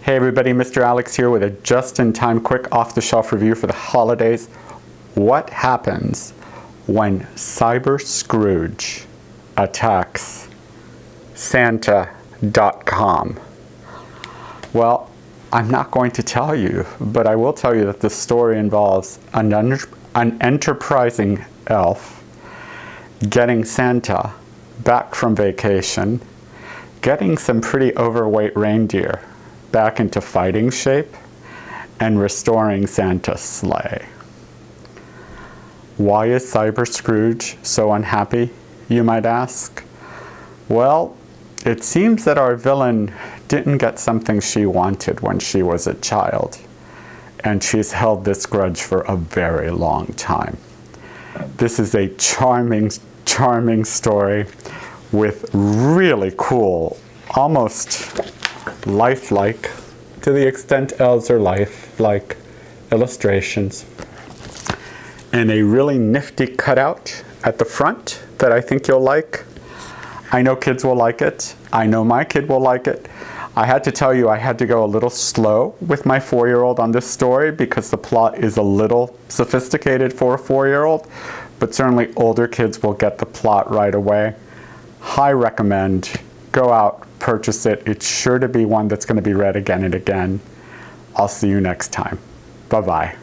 Hey everybody, Mr. Alex here with a just-in-time quick off-the-shelf review for the holidays. What happens when Cyber Scrooge attacks Santa.com? Well, I'm not going to tell you, but I will tell you that the story involves an enterprising elf getting Santa back from vacation, getting some pretty overweight reindeer back into fighting shape, and restoring Santa's sleigh. Why is Cyber Scrooge so unhappy, you might ask? Well, it seems that our villain didn't get something she wanted when she was a child, and she's held this grudge for a very long time. This is a charming story with really cool, almost lifelike, to the extent elves are lifelike, illustrations, and a really nifty cutout at the front that I think you'll like. I know kids will like it. I know my kid will like it. I had to tell you I had to go a little slow with my 4-year-old on this story because the plot is a little sophisticated for a 4-year-old, but certainly older kids will get the plot right away. High recommend. Go out, purchase it. It's sure to be one that's going to be read again and again. I'll see you next time. Bye-bye.